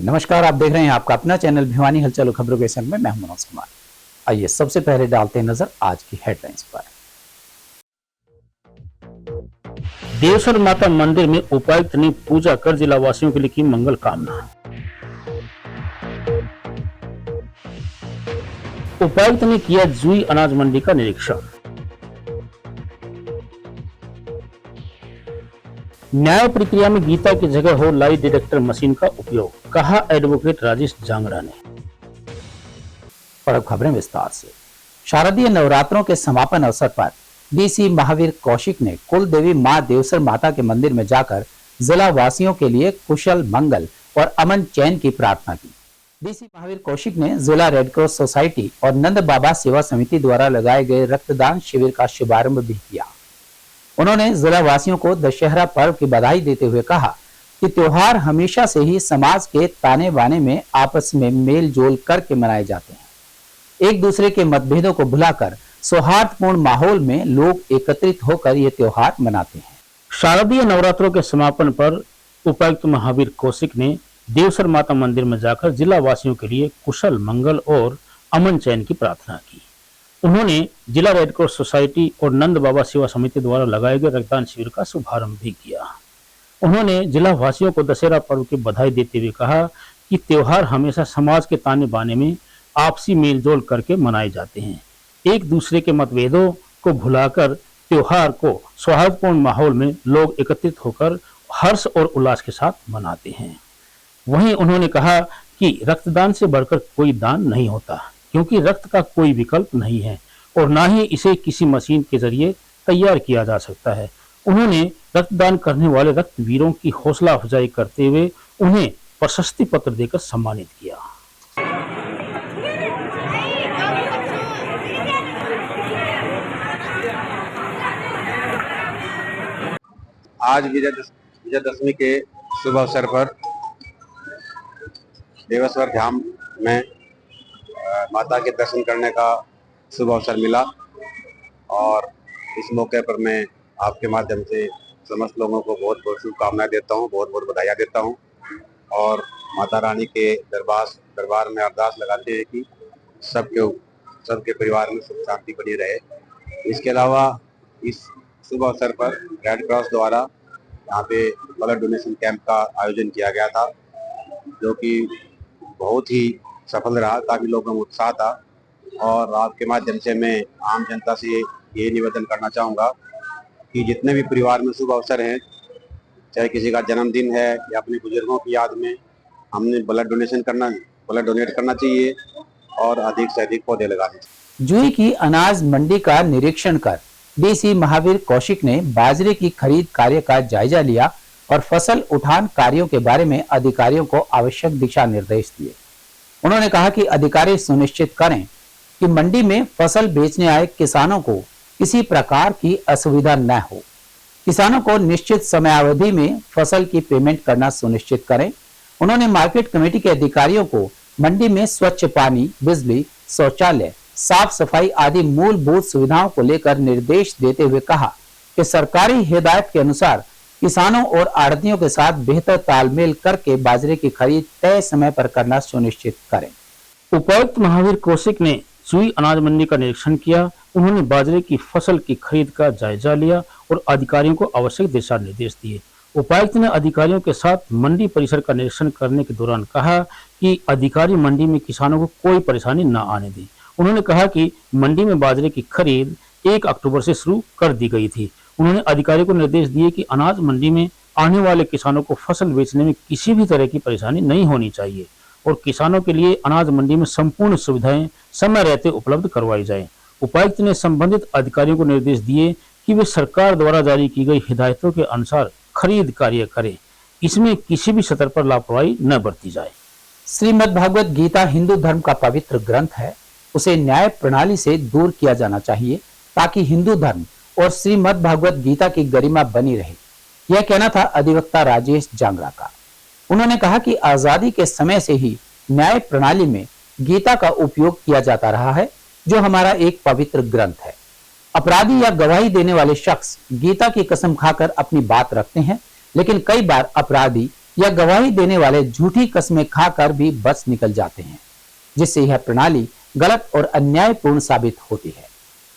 नमस्कार, आप देख रहे हैं आपका अपना चैनल भिवानी हलचल खबरों के संग में मैं हूं मनोज कुमार। आइए सबसे पहले डालते हैं नजर आज की हेडलाइंस पर। देवसर माता मंदिर में उपायुक्त ने पूजा कर जिला वासियों के लिए की मंगल कामना। उपायुक्त ने किया जुई अनाज मंडी का निरीक्षण। न्याय प्रक्रिया में गीता की जगह हो लाई डिटेक्टर मशीन का उपयोग, कहा एडवोकेट राजेश जांगड़ा ने। और अब खबरें विस्तार से। शारदीय नवरात्रों के समापन अवसर पर डीसी महावीर कौशिक ने कुल देवी मां देवसर माता के मंदिर में जाकर जिला वासियों के लिए कुशल मंगल और अमन चैन की प्रार्थना की। डीसी महावीर कौशिक ने जिला रेड क्रॉस सोसाइटी और नंद बाबा सेवा समिति द्वारा लगाए गए रक्तदान शिविर का शुभारंभ भी किया। उन्होंने जिला वासियों को दशहरा पर्व की बधाई देते हुए कहा कि त्योहार हमेशा से ही समाज के ताने बाने में आपस में मेल जोल करके मनाए जाते हैं। एक दूसरे के मतभेदों को भुलाकर सौहार्दपूर्ण माहौल में लोग एकत्रित होकर ये त्योहार मनाते हैं। शारदीय नवरात्रों के समापन पर उपायुक्त महावीर कौशिक ने देवसर माता मंदिर में जाकर जिला वासियों के लिए कुशल मंगल और अमन चैन की प्रार्थना की। उन्होंने जिला रेड क्रॉस सोसाइटी और नंद बाबा सेवा समिति द्वारा लगाए गए रक्तदान शिविर का शुभारंभ भी किया। उन्होंने जिला वासियों को दशहरा पर्व की बधाई देते हुए कहा कि त्योहार हमेशा समाज के ताने बाने में आपसी मेलजोल करके मनाए जाते हैं। एक दूसरे के मतभेदों को भुलाकर त्योहार को सौहार्दपूर्ण माहौल में लोग एकत्रित होकर हर्ष और उल्लास के साथ मनाते हैं। वहीं उन्होंने कहा कि रक्तदान से बढ़कर कोई दान नहीं होता, क्योंकि रक्त का कोई विकल्प नहीं है और ना ही इसे किसी मशीन के जरिए तैयार किया जा सकता है। उन्होंने रक्तदान करने वाले रक्तवीरों की हौसला अफजाई करते हुए उन्हें प्रशस्ति पत्र देकर सम्मानित किया। आज विजयदशमी के शुभ अवसर पर देवेश्वर धाम में माता के दर्शन करने का शुभ अवसर मिला और इस मौके पर मैं आपके माध्यम से समस्त लोगों को बहुत बहुत शुभकामनाएं देता हूं, बहुत बहुत बधाइयाँ देता हूं और माता रानी के दरबार में अरदास लगाते हैं कि सबके परिवार में सुख शांति बनी रहे। इसके अलावा इस शुभ अवसर पर रेड क्रॉस द्वारा यहाँ पे ब्लड डोनेशन कैंप का आयोजन किया गया था, जो कि बहुत ही सफल रहा। काफी लोगों में उत्साह था और आपके माध्यम से मैं आम जनता से ये निवेदन करना चाहूँगा कि जितने भी परिवार में शुभ अवसर हैं, चाहे किसी का जन्मदिन है या अपने बुजुर्गों की याद में, हमने ब्लड डोनेट करना चाहिए और अधिक से अधिक पौधे लगाने चाहिए। जुई की अनाज मंडी का निरीक्षण कर डीसी महावीर कौशिक ने बाजरे की खरीद कार्य का जायजा लिया और फसल उठान कार्यों के बारे में अधिकारियों को आवश्यक दिशा निर्देश दिए। उन्होंने कहा कि अधिकारी सुनिश्चित करें कि मंडी में फसल बेचने आए किसानों को किसी प्रकार की असुविधा न हो। किसानों को निश्चित समयावधि में फसल की पेमेंट करना सुनिश्चित करें। उन्होंने मार्केट कमेटी के अधिकारियों को मंडी में स्वच्छ पानी, बिजली, शौचालय, साफ सफाई आदि मूलभूत सुविधाओं को लेकर निर्देश देते हुए कहा कि सरकारी हिदायत के अनुसार किसानों और आड़तियों के साथ बेहतर तालमेल करके बाजरे की खरीद तय समय पर करना सुनिश्चित करें। उपायुक्त महावीर कौशिक ने जुई अनाज मंडी का निरीक्षण किया। उन्होंने बाजरे की फसल की खरीद का जायजा लिया और अधिकारियों को आवश्यक दिशा निर्देश दिए। उपायुक्त ने अधिकारियों के साथ मंडी परिसर का निरीक्षण करने के दौरान कहा कि अधिकारी मंडी में किसानों को कोई परेशानी न आने दें। उन्होंने कहा कि मंडी में बाजरे की खरीद 1 अक्टूबर से शुरू कर दी गई थी। उन्होंने अधिकारियों को निर्देश दिए कि अनाज मंडी में आने वाले किसानों को फसल बेचने में किसी भी तरह की परेशानी नहीं होनी चाहिए और किसानों के लिए अनाज मंडी में संपूर्ण सुविधाएं समय रहते उपलब्ध करवाई जाए। उपायुक्त ने संबंधित अधिकारियों को निर्देश दिए कि वे सरकार द्वारा जारी की गई हिदायतों के अनुसार खरीद कार्य करें। इसमें किसी भी स्तर पर लापरवाही न बरती जाए। श्रीमद् भागवत गीता हिंदू धर्म का पवित्र ग्रंथ है, उसे न्याय प्रणाली से दूर किया जाना चाहिए ताकि हिंदू धर्म और श्रीमद् भागवत गीता की गरिमा बनी रहे। यह कहना था अधिवक्ता राजेश जांगड़ा का। उन्होंने कहा कि आजादी के समय से ही न्याय प्रणाली में गीता का उपयोग किया जाता रहा है, जो हमारा एक पवित्र ग्रंथ है। अपराधी या गवाही देने वाले शख्स गीता की कसम खाकर अपनी बात रखते हैं, लेकिन कई बार अपराधी या गवाही देने वाले झूठी कस्में खाकर भी बच निकल जाते हैं, जिससे यह प्रणाली गलत और अन्यायपूर्ण साबित होती है।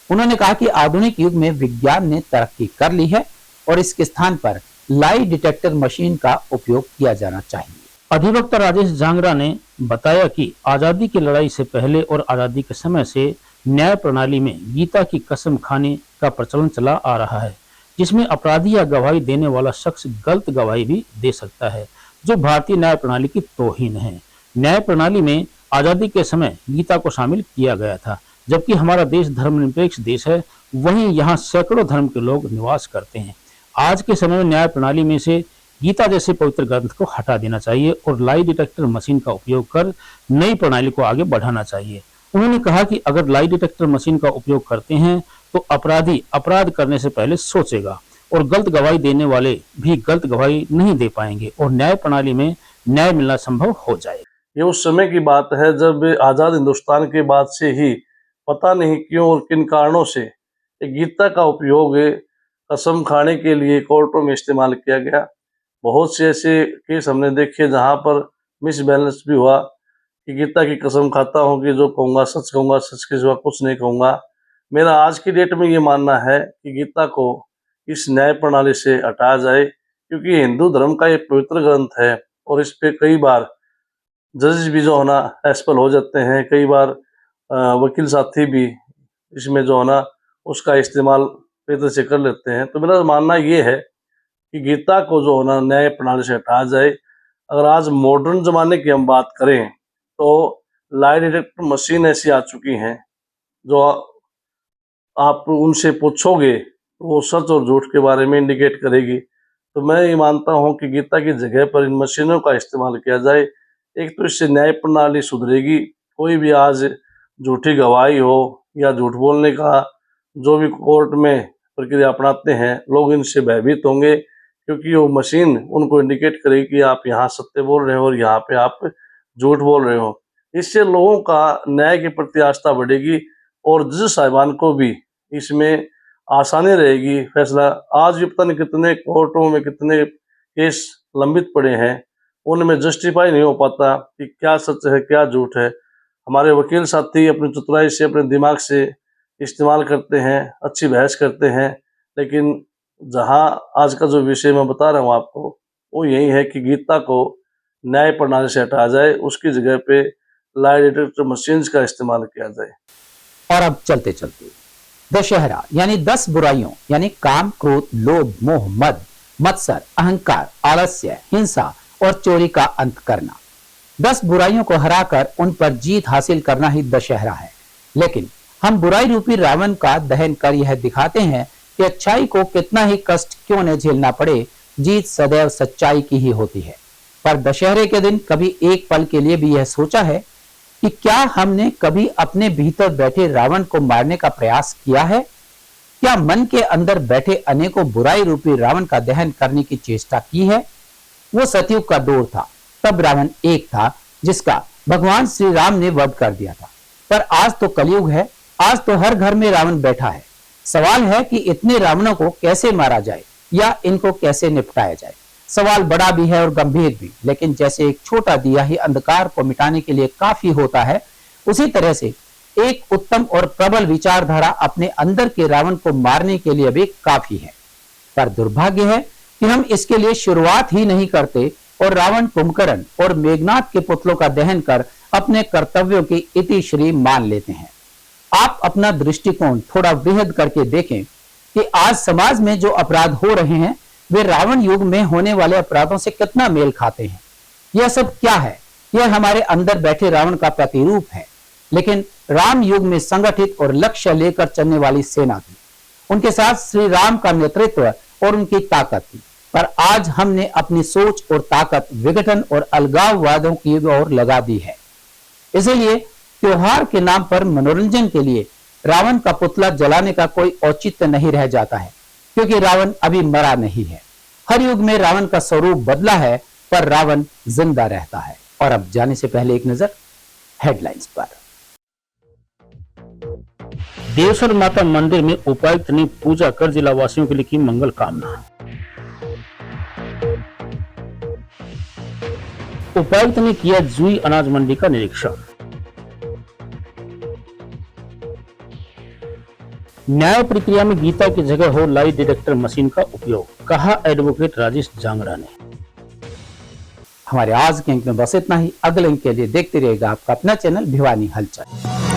उन्होंने कहा कि आधुनिक युग में विज्ञान ने तरक्की कर ली है और इसके स्थान पर लाई डिटेक्टर मशीन का उपयोग किया जाना चाहिए। अधिवक्ता राजेश झांगरा ने बताया कि आजादी की लड़ाई से पहले और आजादी के समय से न्याय प्रणाली में गीता की कसम खाने का प्रचलन चला आ रहा है, जिसमें अपराधी या गवाही देने वाला शख्स गलत गवाही भी दे सकता है, जो भारतीय न्याय प्रणाली की तौहीन है। न्याय प्रणाली में आजादी के समय गीता को शामिल किया गया था। जबकि हमारा देश धर्मनिरपेक्ष देश है, वहीं यहाँ सैकड़ों धर्म के लोग निवास करते हैं। आज के समय में न्याय प्रणाली में से गीता जैसे पवित्र ग्रंथ को हटा देना चाहिए और लाई डिटेक्टर मशीन का उपयोग कर नई प्रणाली को आगे बढ़ाना चाहिए। उन्होंने कहा कि अगर लाई डिटेक्टर मशीन का उपयोग करते हैं तो अपराधी अपराध करने से पहले सोचेगा और गलत गवाही देने वाले भी गलत गवाही नहीं दे पाएंगे और न्याय प्रणाली में न्याय मिलना संभव हो जाएगा। ये उस समय की बात है जब आज़ाद हिंदुस्तान के बाद से ही पता नहीं क्यों और किन कारणों से गीता का उपयोग कसम खाने के लिए कोर्टों में इस्तेमाल किया गया। बहुत से ऐसे केस हमने देखे जहाँ पर मिसबैलेंस भी हुआ कि गीता की कसम खाता हूँ कि जो कहूँगा सच के सिवा कुछ नहीं कहूँगा। मेरा आज की डेट में ये मानना है कि गीता को इस न्याय प्रणाली से हटाया जाए, क्योंकि हिंदू धर्म का ये पवित्र ग्रंथ है और इस पे कई बार जजेस भी जो होना एक्सपेल हो जाते हैं, कई बार वकील साथी भी इसमें जो होना उसका इस्तेमाल बेहतर से कर लेते हैं। तो मेरा मानना ये है कि गीता को जो होना न्याय प्रणाली से हटाया जाए। अगर आज मॉडर्न जमाने की हम बात करें तो लाई डिटेक्टर मशीन ऐसी आ चुकी हैं जो आप उनसे पूछोगे तो वो सच और झूठ के बारे में इंडिकेट करेगी। तो मैं ये मानता हूँ कि गीता की जगह पर इन मशीनों का इस्तेमाल किया जाए। एक तो इससे न्याय प्रणाली सुधरेगी। कोई भी आज झूठी गवाही हो या झूठ बोलने का जो भी कोर्ट में प्रक्रिया अपनाते हैं, लोग इनसे भयभीत होंगे, क्योंकि वो मशीन उनको इंडिकेट करेगी कि आप यहाँ सत्य बोल रहे हो और यहाँ पे आप झूठ बोल रहे हो। इससे लोगों का न्याय के प्रति आस्था बढ़ेगी और जज साहिबान को भी इसमें आसानी रहेगी फैसला। आज भी पता नहीं कितने कोर्टों में कितने केस लंबित पड़े हैं, उनमें जस्टिफाई नहीं हो पाता कि क्या सच है क्या झूठ है। हमारे वकील साथी अपनी चतुराई से अपने दिमाग से इस्तेमाल करते हैं, अच्छी बहस करते हैं, लेकिन जहां आज का जो विषय मैं बता रहा हूँ आपको वो यही है कि गीता को न्याय प्रणाली से हटाया जाए, उसकी जगह पे लाई डिटेक्टर मशीन्स का इस्तेमाल किया जाए। और अब चलते चलते दशहरा यानी 10 बुराइयों यानी काम, क्रोध, लोभ, मोह, मद, मत्सर, अहंकार, आलस्य, हिंसा और चोरी का अंत करना। 10 बुराइयों को हराकर उन पर जीत हासिल करना ही दशहरा है। लेकिन हम बुराई रूपी रावण का दहन कर यह दिखाते हैं कि अच्छाई को कितना ही कष्ट क्यों न झेलना पड़े, जीत सदैव सच्चाई की ही होती है। पर दशहरे के दिन कभी एक पल के लिए भी यह सोचा है कि क्या हमने कभी अपने भीतर बैठे रावण को मारने का प्रयास किया है? क्या मन के अंदर बैठे अनेकों बुराई रूपी रावण का दहन करने की चेष्टा की है? वो सतयुग का दौर था, तब रावण एक था जिसका भगवान श्री राम ने वध कर दिया था। पर आज तो कलयुग है, आज तो हर घर में रावण बैठा है। सवाल है कि इतने रावणों को कैसे मारा जाए या इनको कैसे निपटाया जाए। सवाल बड़ा भी है और गंभीर भी, लेकिन जैसे एक छोटा दिया ही अंधकार को मिटाने के लिए काफी होता है, उसी तरह से एक उत्तम और प्रबल विचारधारा अपने अंदर के रावण को मारने के लिए भी काफी है। पर दुर्भाग्य है कि हम इसके लिए शुरुआत ही नहीं करते और रावण, कुंभकर्ण और मेघनाथ के पुतलों का दहन कर अपने कर्तव्यों की इतिश्री मान लेते हैं। आप अपना दृष्टिकोण थोड़ा वृहद करके देखें कि आज समाज में जो अपराध हो रहे हैं वे रावण युग में होने वाले अपराधों से कितना मेल खाते हैं। यह सब क्या है? यह हमारे अंदर बैठे रावण का प्रतिरूप है। लेकिन राम युग में संगठित और लक्ष्य लेकर चलने वाली सेना थी, उनके साथ श्री राम का नेतृत्व और उनकी ताकत थी। पर आज हमने अपनी सोच और ताकत विघटन और अलगाववादों की ओर लगा दी है। इसलिए त्योहार के नाम पर मनोरंजन के लिए रावण का पुतला जलाने का कोई औचित्य नहीं रह जाता है, क्योंकि रावण अभी मरा नहीं है। हर युग में रावण का स्वरूप बदला है, पर रावण जिंदा रहता है। और अब जाने से पहले एक नजर हेडलाइंस पर। देवसर माता मंदिर में उपायुक्त ने पूजा कर जिला वासियों के लिए की मंगल कामना। उपायुक्त ने किया जुई अनाज मंडी का निरीक्षण। न्याय प्रक्रिया में गीता की जगह हो लाई डिटेक्टर मशीन का उपयोग, कहा एडवोकेट राजेश जांगड़ा ने। हमारे आज के अंक में बस इतना ही। अगले अंक के लिए देखते रहिएगा आपका अपना चैनल भिवानी हलचल।